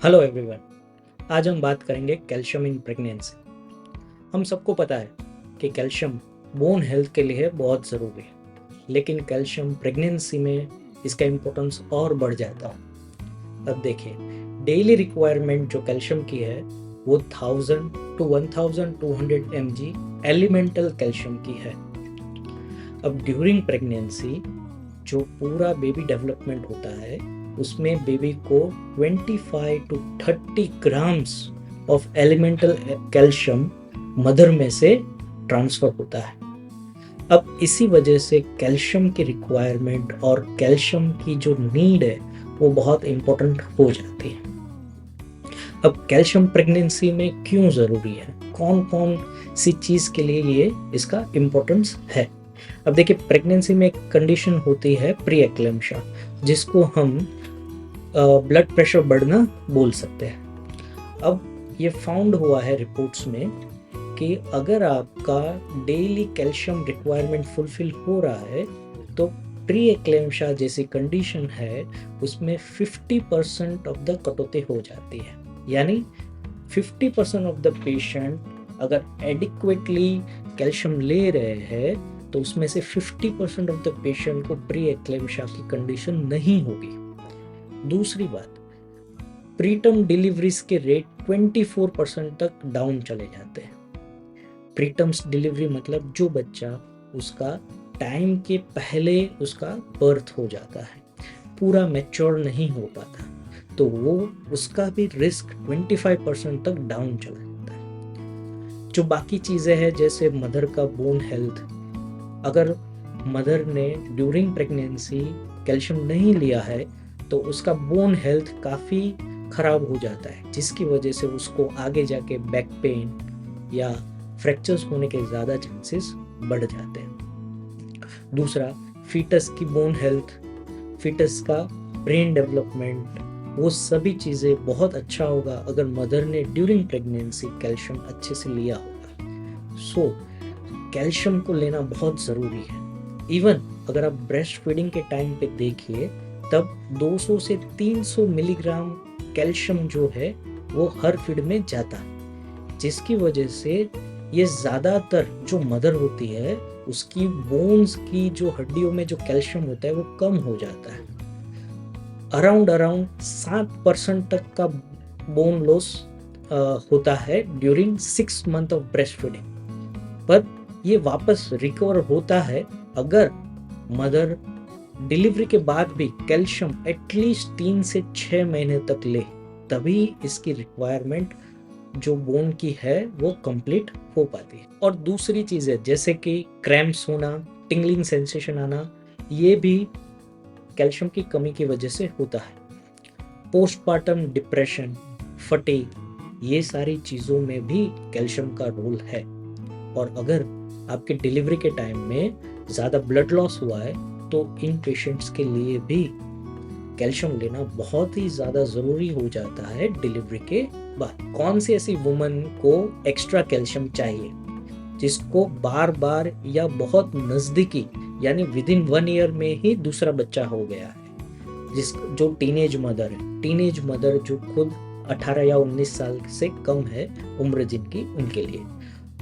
Hello everyone. आज हम बात करेंगे कैल्शियम इन प्रेगनेंसी। हम सबको पता है कि कैल्शियम बोन हेल्थ के लिए बहुत ज़रूरी है, लेकिन कैल्शियम प्रेगनेंसी में इसका इम्पोर्टेंस और बढ़ जाता है। अब देखिए, डेली रिक्वायरमेंट जो कैल्शियम की है वो 1000 to 1200 mg एलिमेंटल कैल्शियम की है। अब ड्यूरिंग प्रेगनेंसी जो पूरा बेबी डेवलपमेंट होता है उसमें बेबी को 25 to 30 grams of elemental calcium mother में से ट्रांसफर होता है। अब इसी वजह से कैल्शियम की रिक्वायरमेंट और कैल्शियम की जो नीड है वो बहुत इम्पोर्टेंट हो जाती है। अब कैल्शियम प्रेगनेंसी में क्यों ज़रूरी है, कौन कौन सी चीज़ के लिए ये इसका इम्पोर्टेंस है। अब देखिए, प्रेगनेंसी में एक कंडीशन होती है प्री एक्लेम्पशिया, जिसको हम ब्लड प्रेशर बढ़ना बोल सकते हैं। अब ये फाउंड हुआ है रिपोर्ट्स में कि अगर आपका डेली कैल्शियम रिक्वायरमेंट फुलफिल हो रहा है तो प्री एक्लेम्पशिया जैसी कंडीशन है उसमें 50% ऑफ द कटौती हो जाती है। यानी 50% ऑफ द पेशेंट अगर एडिक्वेटली कैल्शियम ले रहे हैं तो उसमें से 50% ऑफ द पेशेंट को प्री एक्लेम्पशिया की कंडीशन नहीं होगी। दूसरी बात, प्रीटर्म डिलीवरीज के रेट 24% तक डाउन चले जाते हैं। प्रीटर्म्स डिलीवरी मतलब जो बच्चा उसका टाइम के पहले उसका बर्थ हो जाता है, पूरा मैच्योर नहीं हो पाता, तो वो उसका भी रिस्क 25% तक डाउन चला जाता है। जो बाकी चीज़ें हैं जैसे मदर का बोन हेल्थ, अगर मदर ने ड्यूरिंग प्रेगनेंसी कैल्शियम नहीं लिया है तो उसका बोन हेल्थ काफ़ी ख़राब हो जाता है, जिसकी वजह से उसको आगे जाके बैक पेन या फ्रैक्चर्स होने के ज़्यादा चांसेस बढ़ जाते हैं। दूसरा, फीटस की बोन हेल्थ, फीटस का ब्रेन डेवलपमेंट, वो सभी चीज़ें बहुत अच्छा होगा अगर मदर ने ड्यूरिंग प्रेगनेंसी कैल्शियम अच्छे से लिया होगा। सो कैल्शियम को लेना बहुत ज़रूरी है। इवन अगर आप ब्रेस्ट फीडिंग के टाइम पे देखिए तब 200 से 300 मिलीग्राम कैल्शियम जो है वो हर फीड में जाता है, जिसकी वजह से ये ज़्यादातर जो मदर होती है उसकी बोन्स की जो हड्डियों में जो कैल्शियम होता है वो कम हो जाता है। अराउंड 7% तक का बोन लॉस होता है during 6 month of breast feeding, पर ये वापस रिकवर होता है अगर मदर डिलीवरी के बाद भी कैल्शियम एटलीस्ट 3 से 6 महीने तक ले, तभी इसकी रिक्वायरमेंट जो बोन की है वो कंप्लीट हो पाती है। और दूसरी चीज़ें जैसे कि क्रैम्प्स होना, टिंगलिंग सेंसेशन आना, ये भी कैल्शियम की कमी की वजह से होता है। पोस्टपार्टम डिप्रेशन, फटीग, ये सारी चीज़ों में भी कैल्शियम का रोल है। और अगर आपके डिलीवरी के टाइम में ज़्यादा ब्लड लॉस हुआ है तो इन पेशेंट्स के लिए भी कैल्शियम लेना बहुत ही ज़्यादा ज़रूरी हो जाता है डिलीवरी के बाद। कौन सी ऐसी वुमन को एक्स्ट्रा कैल्शियम चाहिए जिसको बार बार या बहुत नज़दीकी यानी विद इन 1 ईयर में ही दूसरा बच्चा हो गया है, जो टीनेज मदर जो खुद 18 या 19 साल से कम है उम्र जिनकी, उनके लिए,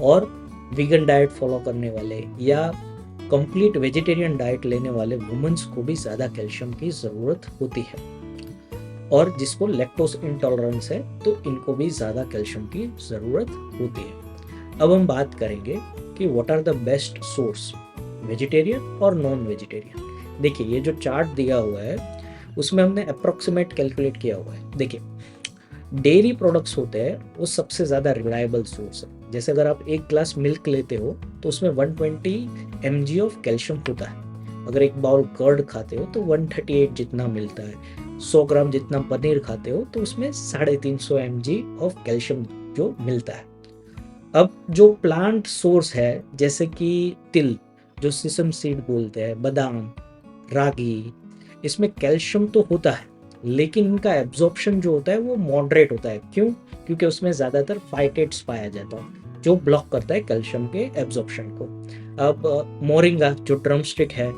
और वीगन डाइट फॉलो करने वाले या कंप्लीट वेजिटेरियन डाइट लेने वाले वुमेन्स को भी ज़्यादा कैल्शियम की ज़रूरत होती है। और जिसको लैक्टोज इंटॉलरेंस है तो इनको भी ज़्यादा कैल्शियम की ज़रूरत होती है। अब हम बात करेंगे कि what are the best source, vegetarian और नॉन वेजिटेरियन। देखिए, ये जो चार्ट दिया हुआ है उसमें हमने अप्रोक्सीमेट कैलकुलेट किया हुआ है। देखिए, डेयरी प्रोडक्ट्स होते हैं वो सबसे ज़्यादा रिलायबल सोर्स है। जैसे अगर आप एक ग्लास मिल्क लेते हो तो उसमें 120 mg ऑफ कैल्शियम होता है। अगर एक बाउल कर्ड खाते हो तो 138 जितना मिलता है। 100 ग्राम जितना पनीर खाते हो तो उसमें 350 mg ऑफ कैल्शियम जो मिलता है। अब जो प्लांट सोर्स है जैसे कि तिल, जो सिसम सीड बोलते हैं, बादाम, रागी, इसमें कैल्शियम तो होता है लेकिन इनका एब्जॉर्प्शन जो होता है वो मॉडरेट होता है। क्यों? क्योंकि उसमें ज़्यादातर फाइटेट्स पाया जाता है जो ब्लॉक करता है कैल्शियम के एब्जॉर्प्शन को। अब मोरिंगा जो ड्रमस्टिक है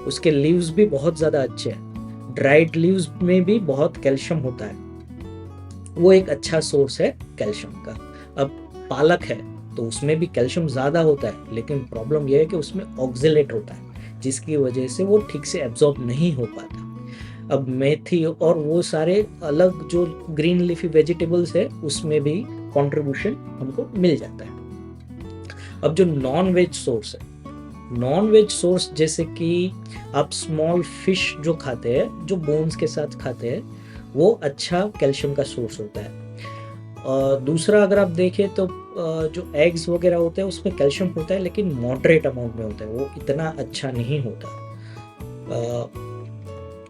उसके लीव्स भी बहुत ज़्यादा अच्छे हैं, ड्राइड लीव्स में भी बहुत कैल्शियम होता है। वो एक अच्छा सोर्स है कैल्शियम का। अब पालक है तो उसमें भी कैल्शियम ज़्यादा होता है, लेकिन प्रॉब्लम यह है कि उसमें ऑक्जेलेट होता है, जिसकी वजह से वो ठीक से एब्जॉर्ब नहीं हो पाता। अब मेथी और वो सारे अलग जो ग्रीन लीफी वेजिटेबल्स है उसमें भी कंट्रीब्यूशन हमको मिल जाता है। अब जो नॉन वेज सोर्स है, नॉन वेज सोर्स जैसे कि आप स्मॉल फिश जो खाते हैं, जो बोन्स के साथ खाते हैं, वो अच्छा कैल्शियम का सोर्स होता है। दूसरा अगर आप देखें तो जो एग्स वगैरह होते हैं उसमें कैल्शियम होता है, लेकिन मॉडरेट अमाउंट में होता है, वो इतना अच्छा नहीं होता।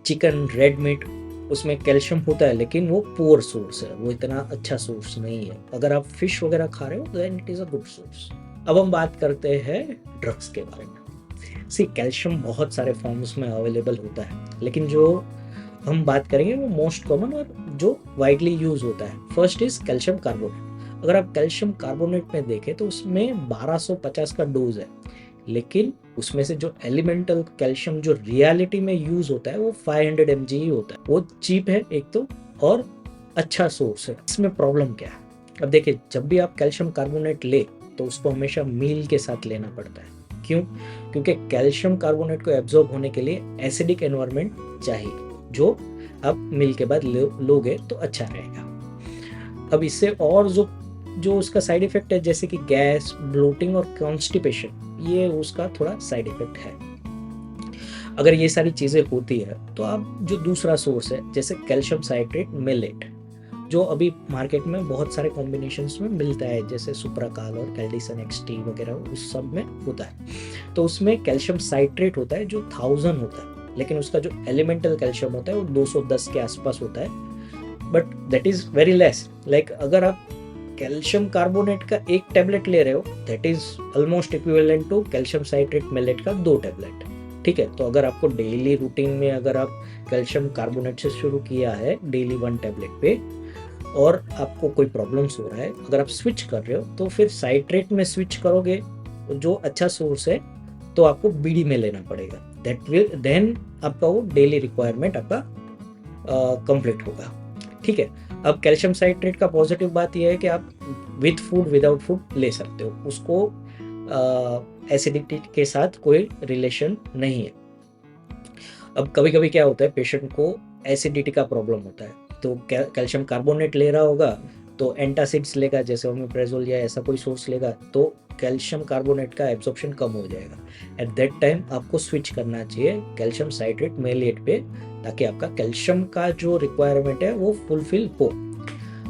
चिकन, रेड मीट, उसमें कैल्शियम होता है, लेकिन वो पुअर सोर्स है, वो इतना अच्छा सोर्स नहीं है। अगर आप फिश वगैरह खा रहे हो then it is a good source. अब हम बात करते हैं ड्रग्स के बारे में। सी, कैल्शियम बहुत सारे फॉर्म्स में अवेलेबल होता है, लेकिन जो हम बात करेंगे वो मोस्ट कॉमन और जो वाइडली यूज होता है, फर्स्ट इज कैल्शियम कार्बोनेट। अगर आप कैल्शियम कार्बोनेट में देखें तो उसमें 1250 का डोज है, लेकिन उसमें से जो एलिमेंटल कैल्शियम जो रियलिटी में यूज होता है वो 500 mg ही होता है। वो चीप है एक तो, और अच्छा सोर्स है। इसमें प्रॉब्लम क्या है? अब देखिए, जब भी आप कैल्शियम कार्बोनेट ले तो उसको हमेशा मील के साथ लेना पड़ता है। क्यों? क्योंकि कैल्शियम कार्बोनेट को एब्जॉर्ब होने के लिए एसिडिक एनवायरनमेंट चाहिए, जो आप मील के बाद लोगे तो अच्छा रहेगा। अब इससे और जो उसका साइड इफेक्ट है, जैसे कि गैस, ब्लोटिंग और कॉन्स्टिपेशन, ये उसका थोड़ा साइड इफेक्ट है। अगर ये सारी चीज़ें होती है तो आप जो दूसरा सोर्स है, जैसे कैल्शियम साइट्रेट मिलेट, जो अभी मार्केट में बहुत सारे कॉम्बिनेशंस में मिलता है, जैसे सुप्राकाल और कैल्डिसन एक्सटी वगैरह, उस सब में होता है। तो उसमें कैल्शियम साइट्रेट होता है जो 1000 होता है, लेकिन उसका जो एलिमेंटल कैल्शियम होता है वो 210 के आसपास होता है, but that is very less. Like अगर आप कैल्शियम कार्बोनेट का एक टैबलेट ले रहे हो, that is almost equivalent to calcium citrate malate का 2 टैबलेट। ठीक है, तो अगर आपको डेली रूटीन में अगर आप कैल्शियम कार्बोनेट से शुरू किया है डेली 1 टैबलेट पे, और आपको कोई प्रॉब्लम्स हो रहा है, अगर आप स्विच कर रहे हो तो फिर साइट्रेट में स्विच करोगे, जो अच्छा सोर्स है, तो आपको बीडी में लेना पड़ेगा। दैट विल देन आपका वो डेली रिक्वायरमेंट आपका कंप्लीट होगा। ठीक है, अब कैल्शियम साइट्रेट का पॉजिटिव बात यह है कि आप विथ फूड विदाउट फूड ले सकते हो, उसको एसिडिटी के साथ कोई रिलेशन नहीं है। अब कभी कभी क्या होता है, पेशेंट को एसिडिटी का प्रॉब्लम होता है, तो कैल्शियम कार्बोनेट ले रहा होगा तो एंटासिड्स लेगा, जैसे ओमेप्रेजोल या ऐसा कोई सोर्स लेगा, तो कैल्शियम कार्बोनेट का एब्जॉर्प्शन कम हो जाएगा। एट दैट टाइम आपको स्विच करना चाहिए कैल्शियम साइट्रेट मेलेट पे, ताकि आपका कैल्शियम का जो रिक्वायरमेंट है वो फुलफिल हो।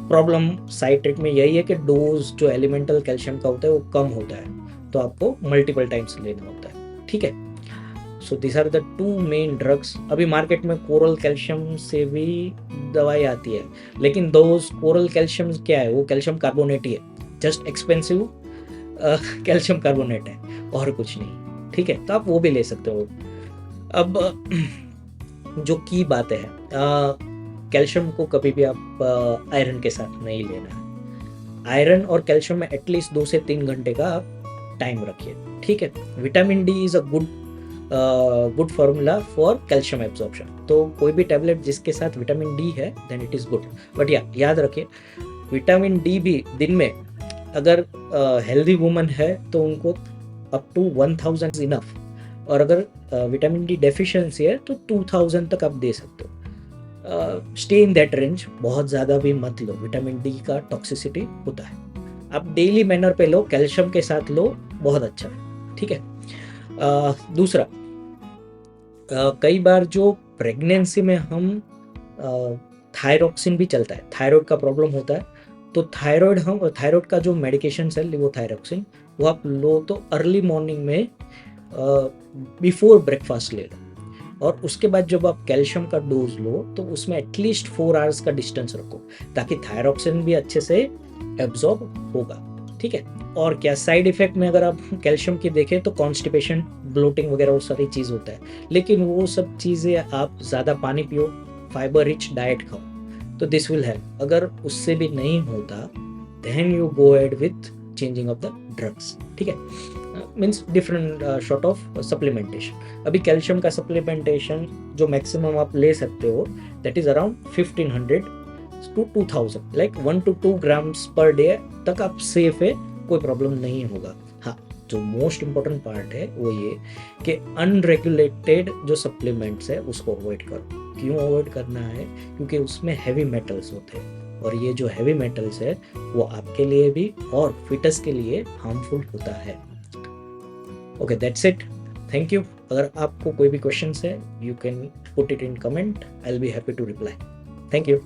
प्रॉब्लम साइट्रेट में यही है कि डोज जो एलिमेंटल कैल्शियम का होता है वो कम होता है, तो आपको मल्टीपल टाइम्स लेना होता है। ठीक है, so this are the 2 main drugs. अभी मार्केट में कोरल कैल्शियम से भी दवाई आती है, लेकिन दोज कोरल कैल्शियम क्या है, वो कैल्शियम कार्बोनेट ही है, जस्ट एक्सपेंसिव कैल्शियम कार्बोनेट है और कुछ नहीं। ठीक है, तो आप वो भी ले सकते हो। अब जो की बात है, कैल्शियम को कभी भी आप आयरन के साथ नहीं लेना। आयरन और कैल्शियम में एटलीस्ट 2 से 3 घंटे का आप टाइम रखिए। ठीक है, vitamin D is a good formula for calcium absorption, तो कोई भी टैबलेट जिसके साथ विटामिन डी है then it is good. But याद रखिए, विटामिन डी भी दिन में, अगर हेल्दी वुमन है तो उनको अप टू 1000 इज इनफ, और अगर विटामिन डी डेफिशिएंसी है तो 2000 तक आप दे सकते हो। स्टे इन दैट रेंज, बहुत ज़्यादा भी मत लो, विटामिन डी का टॉक्सिसिटी होता है। आप डेली मैनर पे लो, कैल्शियम के साथ लो, बहुत अच्छा है। ठीक है, दूसरा, कई बार जो प्रेगनेंसी में हम थायरोक्सिन भी चलता है, थायराइड का प्रॉब्लम होता है, तो थायराइड का जो मेडिकेशन है लिवोथायरोक्सिन, वो आप लो तो अर्ली मॉर्निंग में बिफोर ब्रेकफास्ट ले लो, और उसके बाद जब आप कैल्शियम का डोज लो तो उसमें एटलीस्ट 4 आवर्स का डिस्टेंस रखो, ताकि थायरोक्सिन भी अच्छे से एब्जॉर्ब होगा। ठीक है, और क्या साइड इफेक्ट में अगर आप कैल्शियम की देखें तो कॉन्स्टिपेशन, ब्लोटिंग वगैरह वो सारी चीज़ होता है, लेकिन वो सब चीज़ें आप ज़्यादा पानी पियो, फाइबर रिच डाइट खाओ, तो दिस विल हेल्प। अगर उससे भी नहीं होता then you go ahead with changing of the drugs. ठीक है, means different sort of supplementation. अभी कैल्शियम का सप्लीमेंटेशन जो मैक्सिमम आप ले सकते हो that is around 1500 to 2000, like 1 to 2 grams per day तक आप सेफ है, कोई प्रॉब्लम नहीं होगा। हाँ, जो मोस्ट इम्पोर्टेंट पार्ट है वो ये कि अनरेगुलेटेड जो सप्लीमेंट्स है उसको अवॉइड करो। क्यों अवॉइड करना है? क्योंकि उसमें हैवी मेटल्स होते हैं, और ये जो हैवी मेटल्स है वो आपके लिए भी और फिटस के लिए हार्मफुल होता है। Okay, that's it, thank you. अगर आपको कोई भी क्वेश्चन है, you can put it in comment, I will be happy to reply. Thank you.